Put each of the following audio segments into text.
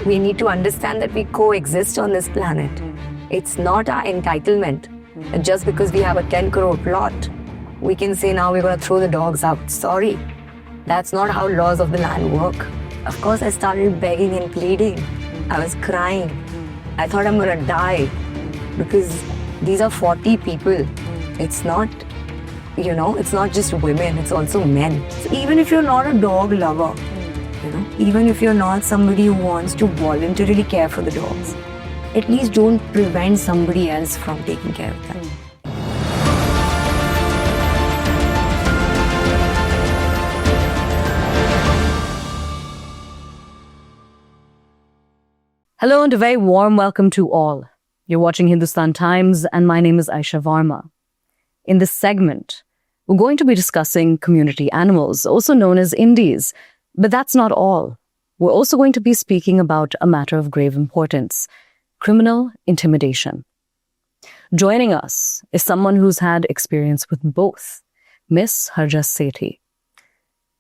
We need to understand that we coexist on this planet. It's not our entitlement. And just because we have a 10 crore plot, we can say now we're going to throw the dogs out. Sorry. That's not how laws of the land work. Of course, I started begging and pleading. I was crying. I thought I'm going to die because these are 40 people. It's not, it's not just women, it's also men. So even if you're not a dog lover, even if you're not somebody who wants to voluntarily care for the dogs, at least don't prevent somebody else from taking care of them. Hello and a very warm welcome to all. You're watching Hindustan Times and my name is Aisha Varma. In this segment, we're going to be discussing community animals, also known as indies. But that's not all. We're also going to be speaking about a matter of grave importance: criminal intimidation. Joining us is someone who's had experience with both, Miss Harjas Sethi.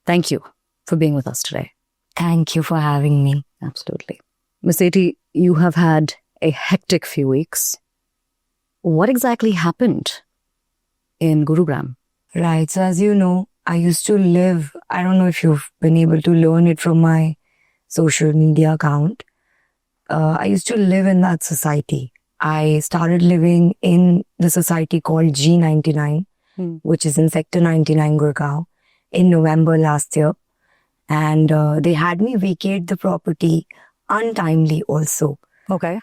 Thank you for being with us today. Thank you for having me. Absolutely. Miss Sethi, you have had a hectic few weeks. What exactly happened in Gurugram? Right, so as you know, I used to live, I don't know if you've been able to learn it from my social media account. I used to live in that society. I started living in the society called G99, which is in Sector 99, Gurgaon, in November last year. And they had me vacate the property untimely also. Okay.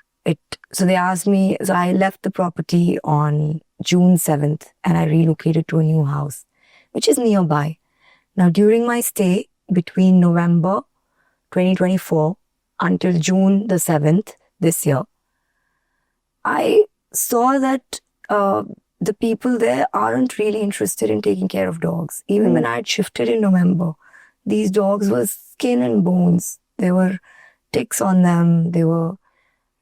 So they asked me, so I left the property on June 7th and I relocated to a new house, which is nearby. Now, during my stay between November 2024 until June the 7th this year, I saw that the people there aren't really interested in taking care of dogs. Even when I had shifted in November, these dogs were skin and bones. There were ticks on them. They were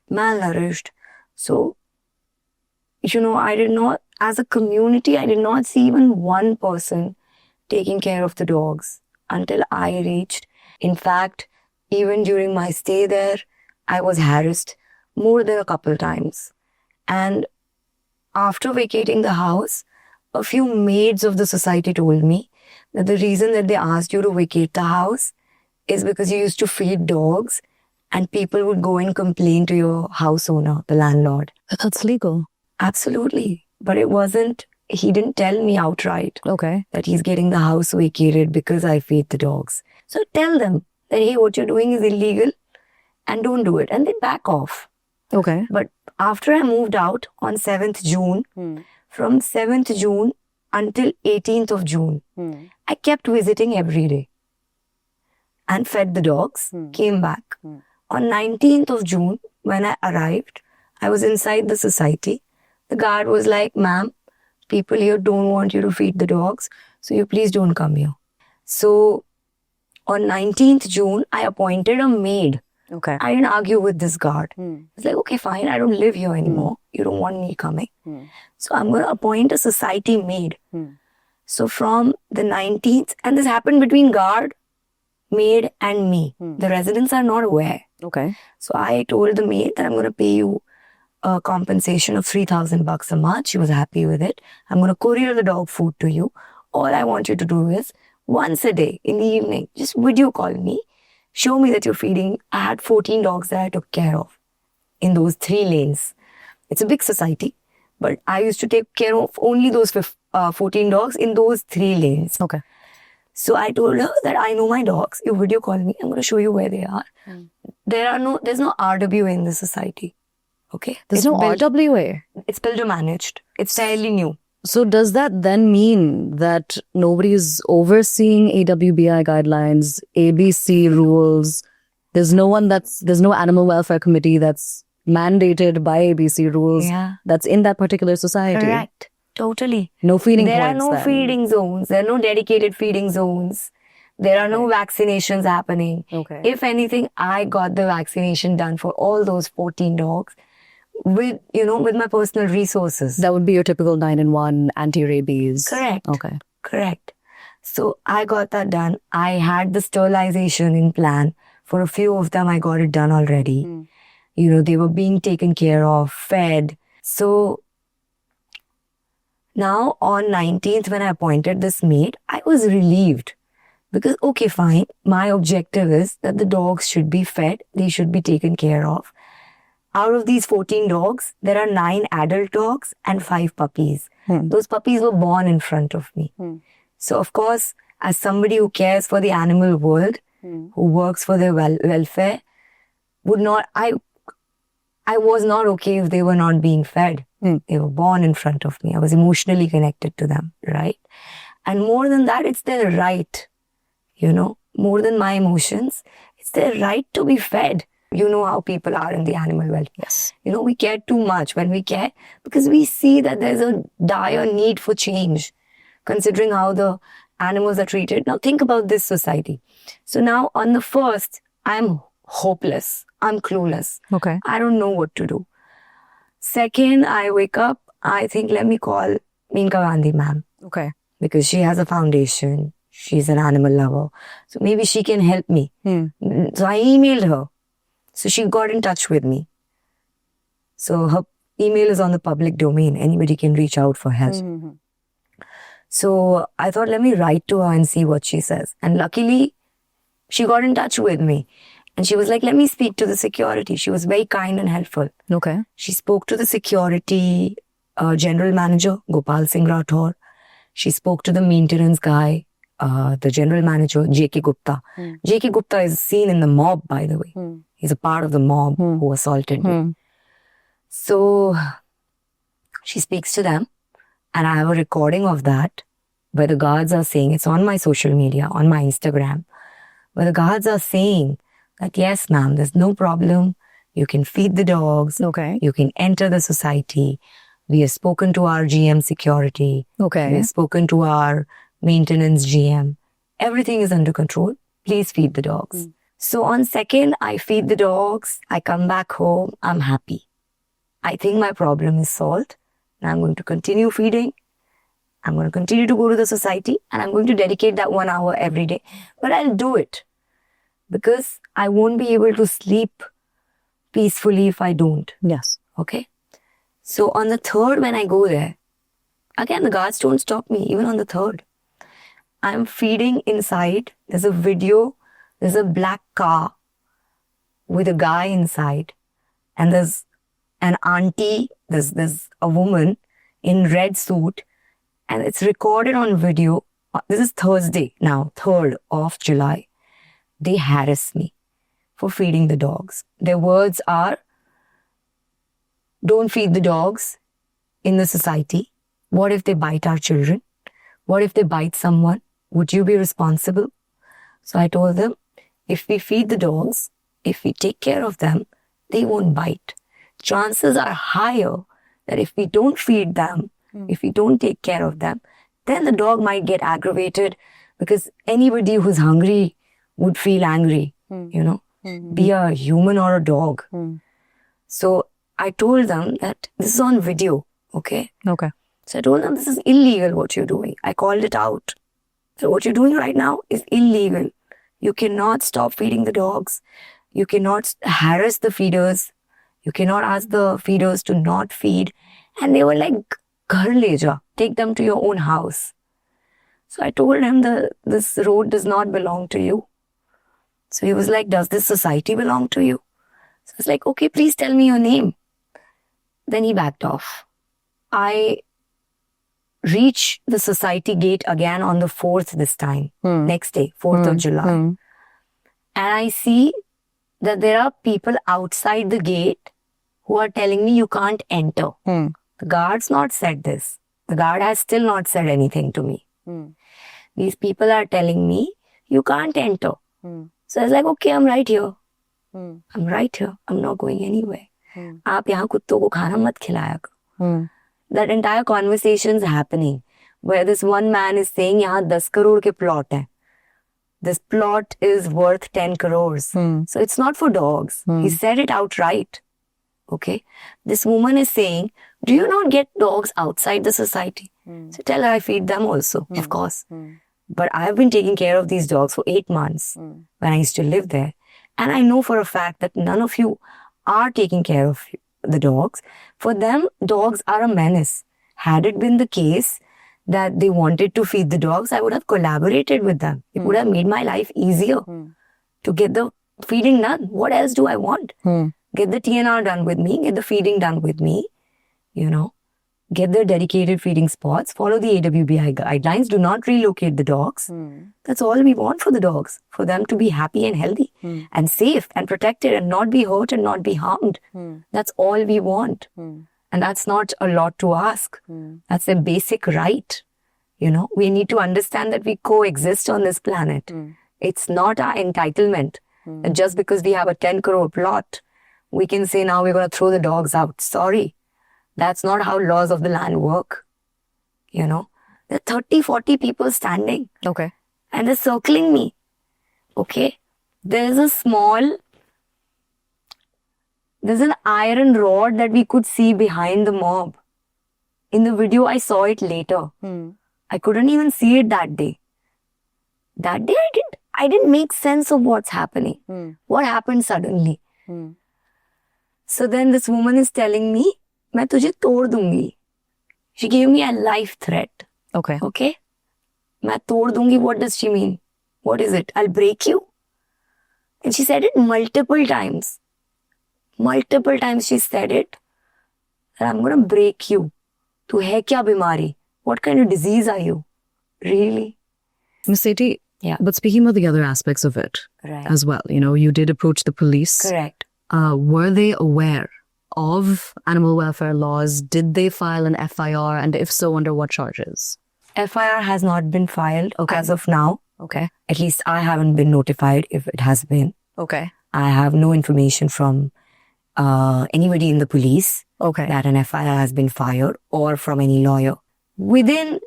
malnourished. So, I did not, as a community, I did not see even one person taking care of the dogs until I reached. In fact, even during my stay there, I was harassed more than a couple times. And after vacating the house, a few maids of the society told me that the reason that they asked you to vacate the house is because you used to feed dogs and people would go and complain to your house owner, the landlord. That's legal. Absolutely. But it wasn't, he didn't tell me outright that he's getting the house vacated because I feed the dogs. So tell them that, hey, what you're doing is illegal and don't do it. And they back off. Okay. But after I moved out on 7th June, from 7th June until 18th of June, I kept visiting every day and fed the dogs, came back. On 19th of June, when I arrived, I was inside the society. The guard was like, ma'am, people here don't want you to feed the dogs, so you please don't come here. So on 19th June, I appointed a maid. Okay. I didn't argue with this guard. It's like, okay, fine, I don't live here anymore. You don't want me coming. So I'm going to appoint a society maid. So from the 19th, and this happened between guard, maid and me. The residents are not aware. Okay. So I told the maid that I'm going to pay you a compensation of $3,000 a month. She was happy with it. I'm going to courier the dog food to you. All I want you to do is once a day in the evening, just video call me, show me that you're feeding. I had 14 dogs that I took care of in those 3 lanes. It's a big society, but I used to take care of only those 14 dogs in those 3 lanes. Okay. So I told her that I know my dogs. You video call me. I'm going to show you where they are. There's no RWA in the society. Okay. There's no RWA. It's builder managed. It's fairly new. So does that then mean that nobody is overseeing AWBI guidelines, ABC rules? There's no animal welfare committee that's mandated by ABC rules that's in that particular society? Correct. Totally. No feeding There points are no then. feeding zones. There are no dedicated feeding zones. There are no vaccinations happening. Okay. If anything, I got the vaccination done for all those 14 dogs with my personal resources. That would be your typical 9-in-1 anti-rabies. Correct. Okay. Correct. So I got that done. I had the sterilization in plan For a few of them, I got it done already. They were being taken care of, fed. So now on 19th, when I appointed this maid, I was relieved. Because, okay, fine, my objective is that the dogs should be fed, they should be taken care of. Out of these 14 dogs, there are 9 adult dogs and 5 puppies. Those puppies were born in front of me. So, of course, as somebody who cares for the animal world, who works for their welfare, I was not okay if they were not being fed. They were born in front of me. I was emotionally connected to them, right? And more than that, it's their right. More than my emotions, it's their right to be fed. You know how people are in the animal welfare. Yes. We care too much when we care because we see that there's a dire need for change, considering how the animals are treated. Now think about this society. So now on the first, I'm hopeless. I'm clueless. Okay. I don't know what to do. Second, I wake up, I think, let me call Meenka Gandhi ma'am. Okay. Because she has a foundation. She's an animal lover. So maybe she can help me. So I emailed her. So she got in touch with me. So her email is on the public domain. Anybody can reach out for help. So I thought, let me write to her and see what she says. And luckily, she got in touch with me. And she was like, let me speak to the security. She was very kind and helpful. Okay. She spoke to the security general manager, Gopal Singh Rathore. She spoke to the maintenance guy, the general manager, J.K. Gupta. J.K. Gupta is seen in the mob, by the way. He's a part of the mob who assaulted me. So she speaks to them, and I have a recording of that where the guards are saying, it's on my social media, on my Instagram, where the guards are saying that, yes, ma'am, there's no problem. You can feed the dogs. Okay. You can enter the society. We have spoken to our GM security. Okay. We have spoken to our maintenance GM. Everything is under control. Please feed the dogs. So on second, I feed the dogs. I come back home. I'm happy. I think my problem is solved. And I'm going to continue feeding. I'm going to continue to go to the society. And I'm going to dedicate that 1 hour every day. But I'll do it. Because I won't be able to sleep peacefully if I don't. Yes. Okay? So on the third, when I go there, again, the guards don't stop me, even on the third. I'm feeding inside. There's a video. There's a black car with a guy inside. And there's an auntie, there's a woman in red suit. And it's recorded on video. This is Thursday now, 3rd of July. They harass me for feeding the dogs. Their words are, don't feed the dogs in the society. What if they bite our children? What if they bite someone? Would you be responsible? So I told them, if we feed the dogs, if we take care of them, they won't bite. Chances are higher that if we don't feed them, if we don't take care of them, then the dog might get aggravated because anybody who's hungry would feel angry, be a human or a dog. So I told them that this is on video, okay? Okay. So I told them this is illegal what you're doing. I called it out. So what you're doing right now is illegal. You cannot stop feeding the dogs. You cannot harass the feeders. You cannot ask the feeders to not feed. And they were like, Ghar le ja, take them to your own house. So I told him that this road does not belong to you. So he was like, does this society belong to you? So I was like, okay, please tell me your name. Then he backed off. I reach the society gate again on the 4th this time, next day, 4th of July. And I see that there are people outside the gate who are telling me you can't enter. The guard's not said this. The guard has still not said anything to me. These people are telling me you can't enter. So I was like, okay, I'm right here. I'm right here. I'm not going anywhere. आप यहाँ कुत्तों को खाना मत खिलाया करो. That entire conversation is happening where this one man is saying यहाँ 10 crore के plot है. This plot is worth 10 crores. So it's not for dogs. He said it outright. Okay. This woman is saying, do you not get dogs outside the society? So tell her I feed them also, of course. But I've been taking care of these dogs for 8 months when I used to live there. And I know for a fact that none of you are taking care of the dogs. For them, dogs are a menace. Had it been the case that they wanted to feed the dogs, I would have collaborated with them. It would have made my life easier to get the feeding done. What else do I want? Get the TNR done with me, get the feeding done with me, get the dedicated feeding spots, follow the AWBI guidelines, do not relocate the dogs. That's all we want for the dogs, for them to be happy and healthy and safe and protected and not be hurt and not be harmed. That's all we want. And that's not a lot to ask. That's a basic right. We need to understand that we coexist on this planet. It's not our entitlement. And just because we have a 10 crore plot, we can say now we're going to throw the dogs out. Sorry. That's not how laws of the land work. There are 30, 40 people standing. Okay. And they're circling me. Okay. There's an iron rod that we could see behind the mob. In the video, I saw it later. I couldn't even see it that day. That day, I didn't make sense of what's happening. What happened suddenly? So then this woman is telling me, मैं तुझे तोड़ दूंगी. She gave me a life threat. Okay. Okay? मैं तोड़ दूंगी, what does she mean? What is it? I'll break you? And she said it multiple times. Multiple times she said it. That I'm going to break you. Tu hai kya bimari? What kind of disease are you? Really? Ms. Sethi, Yeah. but speaking about the other aspects of it Right. as well, you did approach the police. Correct. Were they aware of animal welfare laws? Did they file an FIR? And if so, under what charges? FIR has not been filed as of now. Okay. At least I haven't been notified if it has been. Okay. I have no information from anybody in the police Okay. that an FIR has been filed or from any lawyer. Within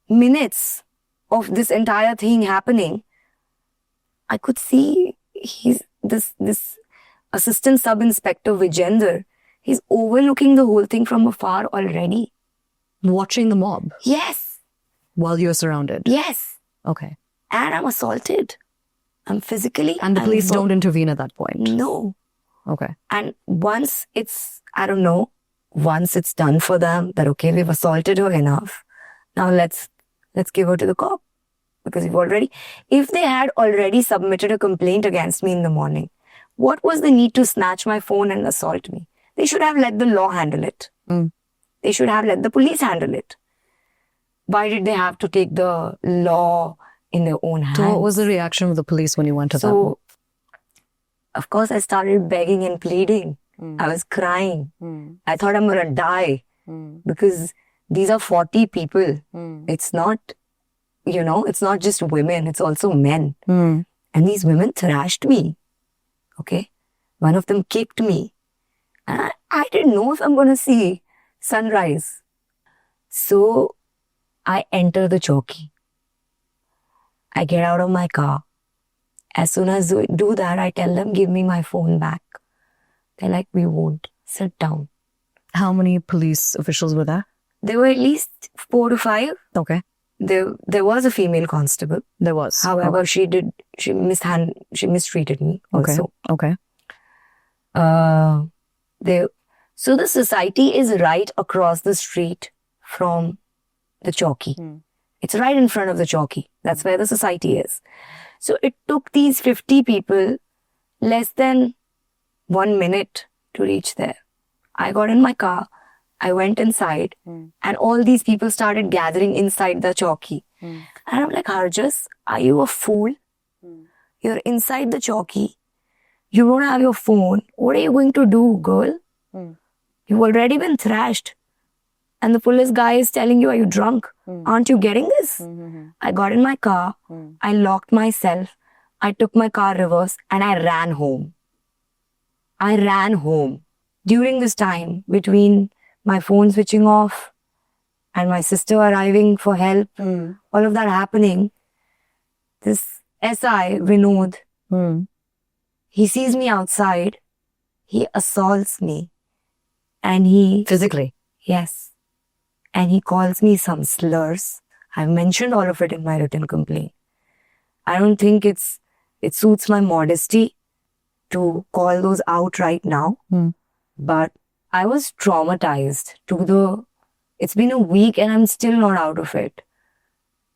minutes of this entire thing happening, I could see this assistant sub-inspector Vijender, he's overlooking the whole thing from afar already. Watching the mob Yes, while you're surrounded. yes. Okay. And I'm assaulted. I'm physically. And the police don't intervene at that point. No. Okay. And once it's done for them that, okay, we've assaulted her enough. Now let's give her to the cop. Because if they had already submitted a complaint against me in the morning, what was the need to snatch my phone and assault me? They should have let the law handle it. They should have let the police handle it. Why did they have to take the law in their own hands? So what was the reaction of the police when you went to them? So, of course, I started begging and pleading. I was crying. I thought I'm going to die because these are 40 people. It's not, it's not just women, it's also men. And these women thrashed me. Okay? One of them kicked me. And I didn't know if I'm going to see sunrise. So, I enter the chowki. I get out of my car. As soon as I do that, I tell them, give me my phone back. They're like, we won't. Sit down. How many police officials were there? There were at least 4 to 5. Okay. There was a female constable. There was. However, she mistreated me also. Okay. So the society is right across the street from the chowki. It's right in front of the chowki. That's where the society is. So it took these 50 people less than 1 minute to reach there. I got in my car. I went inside and all these people started gathering inside the chowki. And I'm like, Harjas, are you a fool? You're inside the chowki. You don't have your phone. What are you going to do, girl? You've already been thrashed. And the police guy is telling you, are you drunk? Aren't you getting this? I got in my car. I locked myself. I took my car reverse and I ran home. During this time, between my phone switching off and my sister arriving for help, all of that happening, this SI, Vinod, he sees me outside. He assaults me. And he... Physically? Yes. And he calls me some slurs. I've mentioned all of it in my written complaint. I don't think it's it suits my modesty to call those out right now. But I was traumatized it's been a week and I'm still not out of it.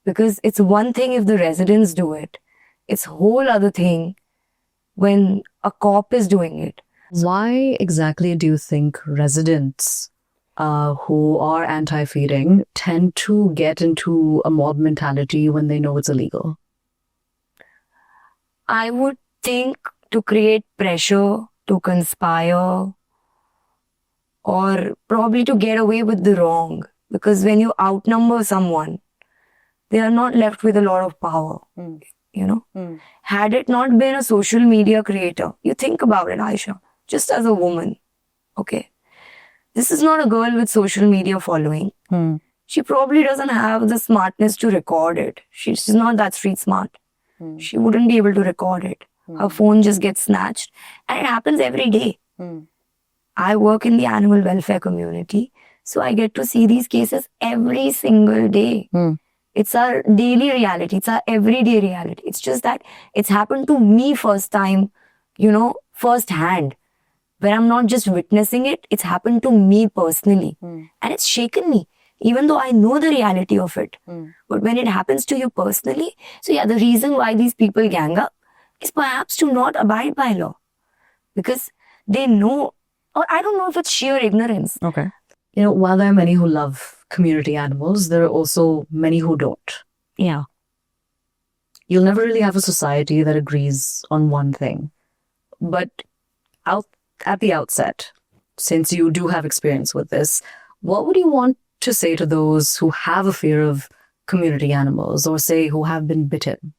Because it's one thing if the residents do it. It's a whole other thing when a cop is doing it. Why exactly do you think residents who are anti-feeding tend to get into a mob mentality when they know it's illegal? I would think to create pressure, to conspire, or probably to get away with the wrong. Because when you outnumber someone, they are not left with a lot of power. You know? Had it not been a social media creator, you think about it, Aisha, just as a woman, okay? This is not a girl with social media following. She probably doesn't have the smartness to record it. She's not that street smart. She wouldn't be able to record it. Her phone just gets snatched. And it happens every day. I work in the animal welfare community, so I get to see these cases every single day. It's our daily reality. It's our everyday reality. It's just that it's happened to me first time, first hand. Where I'm not just witnessing it, it's happened to me personally. And it's shaken me, even though I know the reality of it. But when it happens to you personally, so yeah, the reason why these people gang up is perhaps to not abide by law. Because they know, or I don't know if it's sheer ignorance. Okay. While there are many who love community animals, there are also many who don't. Yeah. You'll never really have a society that agrees on one thing. But at the outset, since you do have experience with this, what would you want to say to those who have a fear of community animals or say who have been bitten?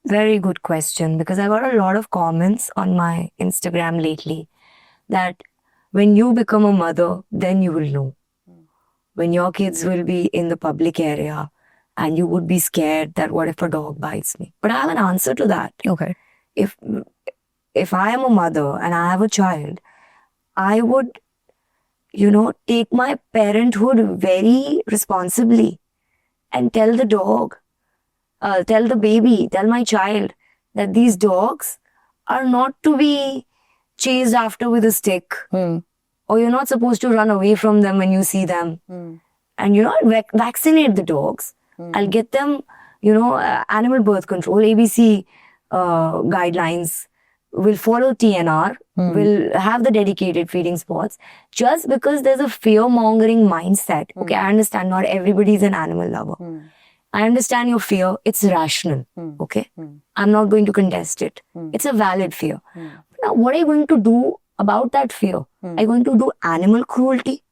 Very good question, because I got a lot of comments on my Instagram lately that when you become a mother, then you will know. When your kids will be in the public area and you would be scared that what if a dog bites me? But I have an answer to that. Okay. If I am a mother and I have a child, I would, take my parenthood very responsibly and tell the dog, tell the baby, tell my child that these dogs are not to be chased after with a stick. Or you're not supposed to run away from them when you see them. And, vaccinate the dogs. I'll get them, animal birth control, ABC guidelines. Will follow TNR, will have the dedicated feeding spots, just because there's a fear-mongering mindset. Okay, I understand not everybody is an animal lover. I understand your fear. It's rational. Okay, I'm not going to contest it. It's a valid fear. Now, what are you going to do about that fear? Are you going to do animal cruelty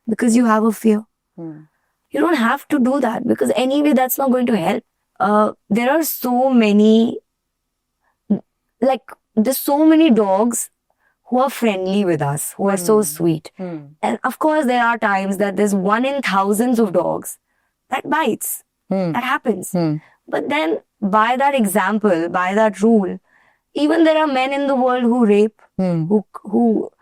because you have a fear? You don't have to do that, because anyway, that's not going to help. There are so many, there's so many dogs who are friendly with us, who are so sweet. And of course, there are times that there's one in thousands of dogs that bites. That happens. But then, by that example, by that rule, even there are men in the world who rape, who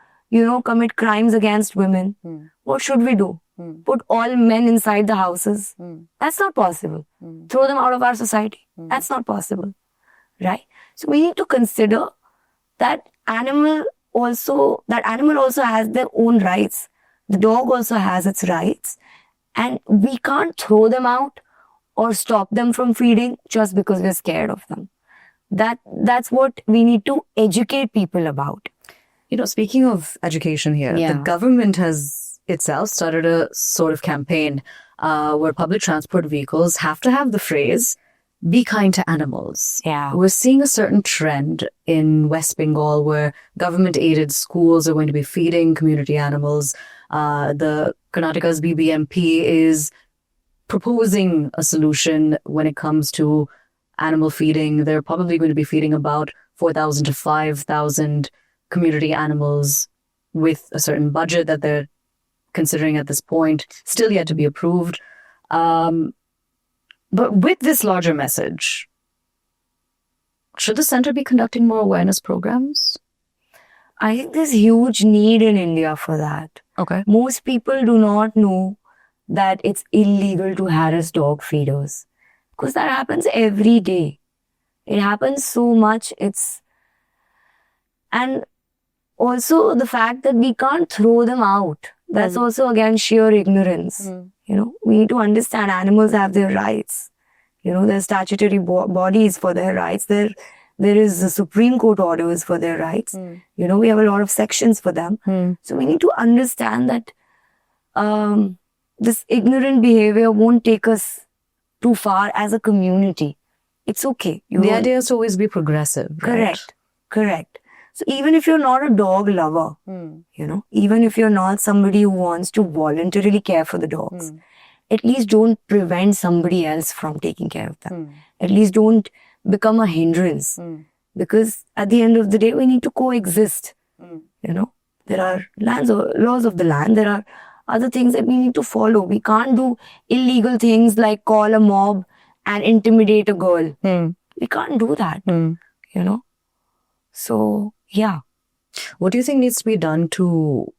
commit crimes against women. What should we do? Put all men inside the houses? That's not possible. Throw them out of our society? That's not possible. Right? So we need to consider that animal also has their own rights. The dog also has its rights. And we can't throw them out or stop them from feeding just because we're scared of them. That's what we need to educate people about. Speaking of education here, the government has itself started a sort of campaign where public transport vehicles have to have the phrase, "Be kind to animals." Yeah. We're seeing a certain trend in West Bengal where government-aided schools are going to be feeding community animals. The Karnataka's BBMP is proposing a solution when it comes to animal feeding. They're probably going to be feeding about 4,000 to 5,000 community animals with a certain budget that they're considering at this point, still yet to be approved. But with this larger message, should the center be conducting more awareness programs? I think there's huge need in India for that. Okay. Most people do not know that it's illegal to harass dog feeders, because that happens every day. It happens so much. And also the fact that we can't throw them out. That's also again sheer ignorance. We need to understand animals have their rights. There's statutory bodies for their rights. There is the Supreme Court orders for their rights. We have a lot of sections for them. So we need to understand that this ignorant behavior won't take us too far as a community. It's okay. The idea is to always be progressive. Right? Correct. So even if you're not a dog lover, even if you're not somebody who wants to voluntarily care for the dogs, at least don't prevent somebody else from taking care of them. At least don't become a hindrance. Because at the end of the day, we need to coexist. There are laws of the land. There are other things that we need to follow. We can't do illegal things like call a mob and intimidate a girl. We can't do that. So, yeah. What do you think needs to be done to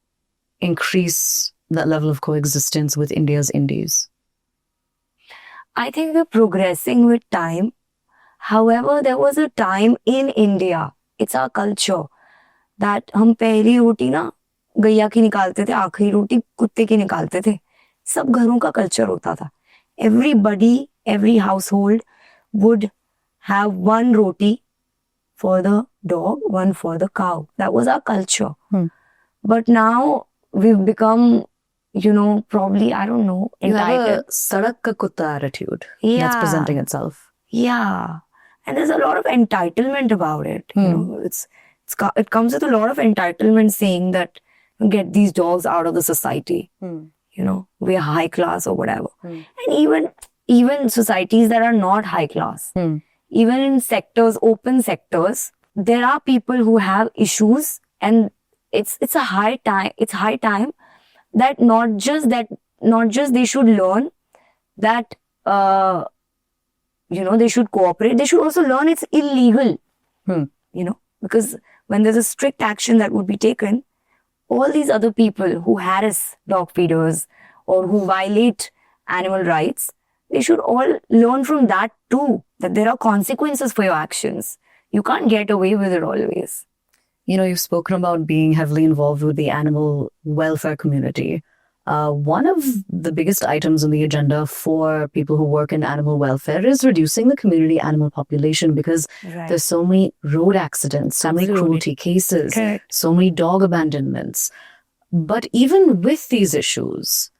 increase that level of coexistence with India's indies? I think we're progressing with time. However, there was a time in India, it's our culture, that हम पहली रोटी ना गैया की निकालते थे, आखिरी रोटी कुत्ते की निकालते थे. सब घरों का culture होता था. Everybody, every household would have one roti for the dog, one for the cow. That was our culture. But now we've become, probably, I don't know, You have entitled. a sadak ka kutta attitude Yeah. that's presenting itself. Yeah. And there's a lot of entitlement about it. It comes with a lot of entitlement saying that get these dogs out of the society. We're high class or whatever. And even societies that are not high class, even in sectors, open sectors, there are people who have issues, and it's high time that not just they should learn that they should cooperate. They should also learn it's illegal. Because when there's a strict action that would be taken, all these other people who harass dog feeders or who violate animal rights, they should all learn from that too, that there are consequences for your actions. You can't get away with it always. You've spoken about being heavily involved with the animal welfare community. One of the biggest items on the agenda for people who work in animal welfare is reducing the community animal population because there's so many road accidents, so many cruelty cases, so many dog abandonments. But even with these issues,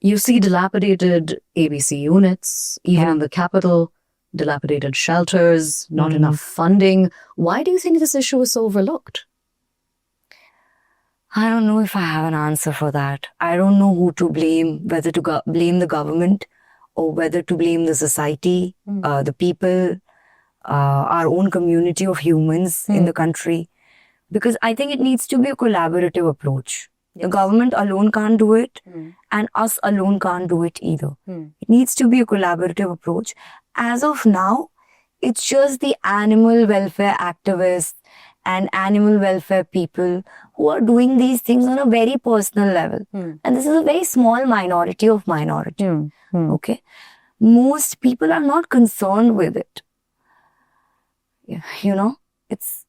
you see dilapidated ABC units, even in the capital, dilapidated shelters, not enough funding. Why do you think this issue is so overlooked? I don't know if I have an answer for that. I don't know who to blame, whether to blame the government or whether to blame the society, the people, our own community of humans in the country. Because I think it needs to be a collaborative approach. The government alone can't do it, and us alone can't do it either. It needs to be a collaborative approach. As of now, it's just the animal welfare activists and animal welfare people who are doing these things on a very personal level. And this is a very small minority of minority. Okay? Most people are not concerned with it. It's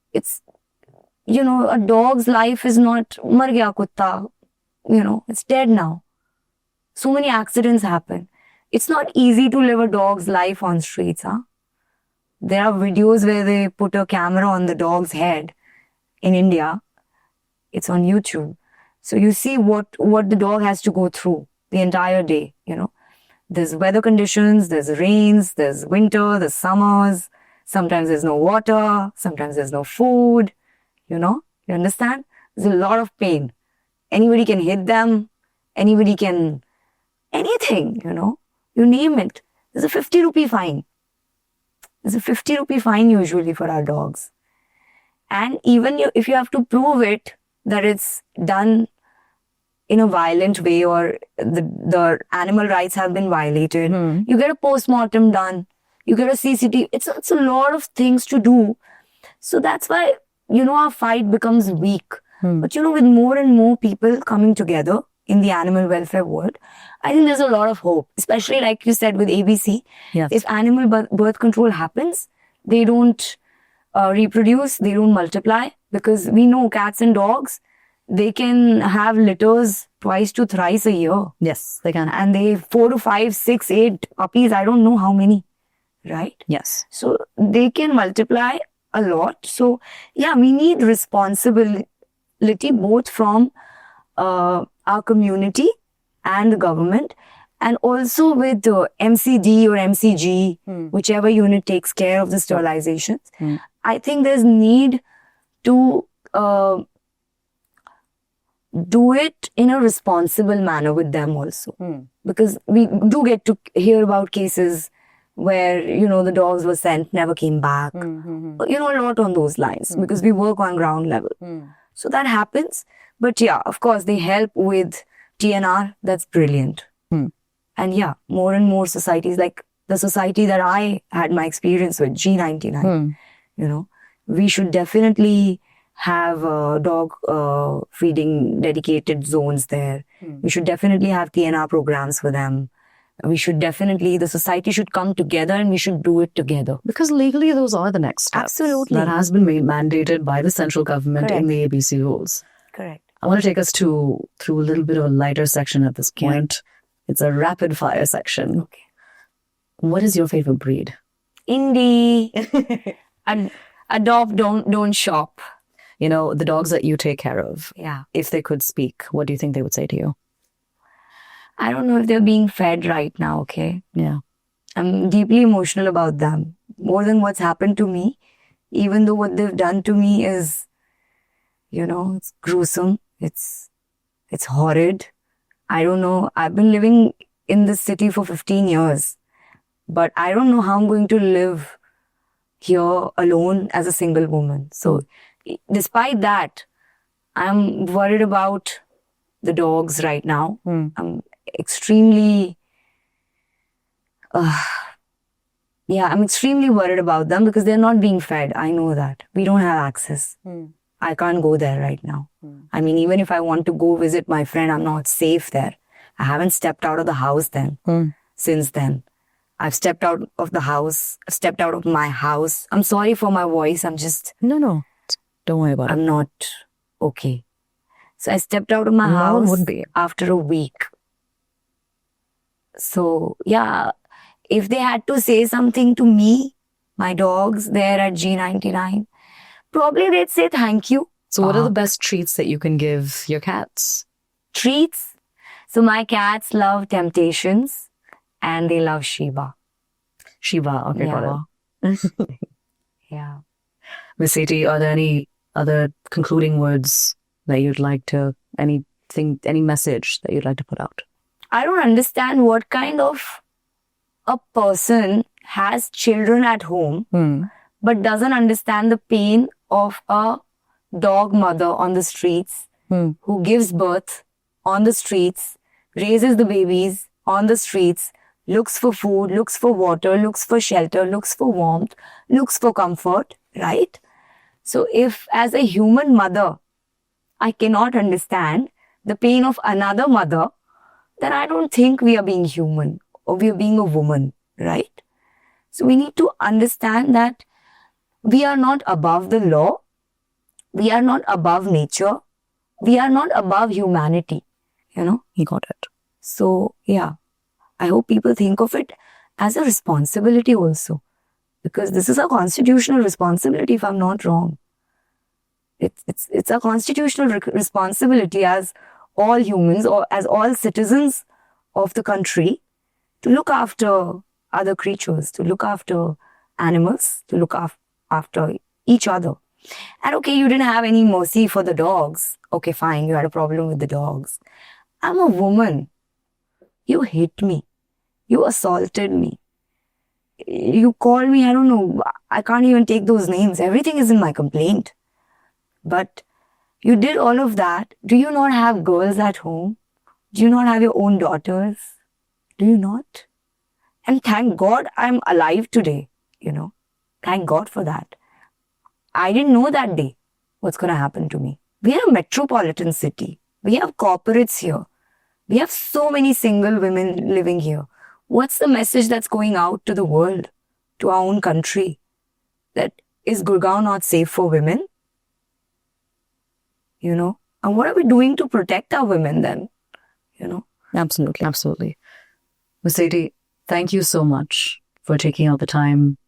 a dog's life is not mar gaya kutta. It's dead now. So many accidents happen. It's not easy to live a dog's life on streets, huh? There are videos where they put a camera on the dog's head in India. It's on YouTube. So you see what the dog has to go through the entire day, There's weather conditions, there's rains, there's winter, there's summers. Sometimes there's no water, sometimes there's no food, You understand? There's a lot of pain. Anybody can hit them. Anybody can... anything, You name it. There's a 50 rupee fine. There's a 50 rupee fine usually for our dogs. And even if you have to prove it, that it's done in a violent way or the animal rights have been violated, you get a post-mortem done, you get a CCTV. It's a lot of things to do. So that's why, our fight becomes weak. But, with more and more people coming together in the animal welfare world, I think there's a lot of hope, especially like you said with ABC. Yes. If animal birth control happens, they don't reproduce, they don't multiply, because we know cats and dogs, they can have litters twice to thrice a year. Yes, they can. And they 4 to 5, 6, 8 puppies, I don't know how many, right? Yes. So they can multiply a lot. So yeah, we need responsibility both from our community and the government, and also with the MCD or MCG, whichever unit takes care of the sterilizations. I think there's need to do it in a responsible manner with them also. Because we do get to hear about cases where, the dogs were sent, never came back. A lot on those lines, because we work on ground level. So that happens. But yeah, of course, they help with TNR. That's brilliant. And yeah, more and more societies, like the society that I had my experience with, G99, we should definitely have dog feeding dedicated zones there. We should definitely have TNR programs for them. We should definitely, the society should come together and we should do it together. Because legally, those are the next steps. Absolutely. That has been mandated by the central government in the ABC rules. Correct. I want to take us through a little bit of a lighter section at this point. It's a rapid fire section. Okay. What is your favorite breed? Indie. Adopt, don't shop. The dogs that you take care of. Yeah. If they could speak, what do you think they would say to you? I don't know if they're being fed right now, okay? Yeah. I'm deeply emotional about them. More than what's happened to me. Even though what they've done to me is, it's gruesome. It's horrid. I don't know. I've been living in this city for 15 years. But I don't know how I'm going to live here alone as a single woman. So despite that, I'm worried about the dogs right now. I'm extremely, I'm extremely worried about them because they're not being fed. I know that. We don't have access. I can't go there right now. I mean, even if I want to go visit my friend, I'm not safe there. I haven't stepped out of the house since then. I've stepped out of the house, stepped out of my house. I'm sorry for my voice. I'm just... No. Don't worry about it. I'm not okay. So I stepped out of my house after a week. So yeah, if they had to say something to me, my dogs there at G99, probably they'd say thank you. So what are the best treats that you can give your cats? Treats? So my cats love Temptations and they love Shiba. Shiba, okay, got it. Yeah. Miss Sethi, are there any other concluding words that you'd like to, any message that you'd like to put out? I don't understand what kind of a person has children at home but doesn't understand the pain of a dog mother on the streets who gives birth on the streets, raises the babies on the streets, looks for food, looks for water, looks for shelter, looks for warmth, looks for comfort, right? So if as a human mother, I cannot understand the pain of another mother, then I don't think we are being human or we are being a woman, right? So we need to understand that we are not above the law. We are not above nature. We are not above humanity, You got it. So, yeah, I hope people think of it as a responsibility also. Because this is a constitutional responsibility, if I'm not wrong. It's a constitutional responsibility as all humans or as all citizens of the country to look after other creatures, to look after animals, to look after each other. And okay, you didn't have any mercy for the dogs. Okay, fine, you had a problem with the dogs. I'm a woman. You hit me. You assaulted me. You called me, I don't know, I can't even take those names. Everything is in my complaint. But you did all of that. Do you not have girls at home? Do you not have your own daughters? Do you not? And thank God I'm alive today, Thank God for that. I didn't know that day what's going to happen to me. We are a metropolitan city. We have corporates here. We have so many single women living here. What's the message that's going out to the world, to our own country? that is Gurgaon not safe for women? You know? And what are we doing to protect our women then? You know? Absolutely, absolutely. Mercedes, thank you so much for taking out the time,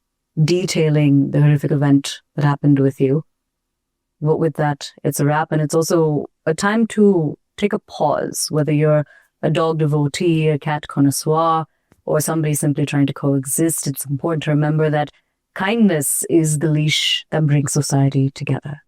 detailing the horrific event that happened with you. But with that, it's a wrap, and it's also a time to take a pause, whether you're a dog devotee, a cat connoisseur, or somebody simply trying to coexist. It's important to remember that kindness is the leash that brings society together.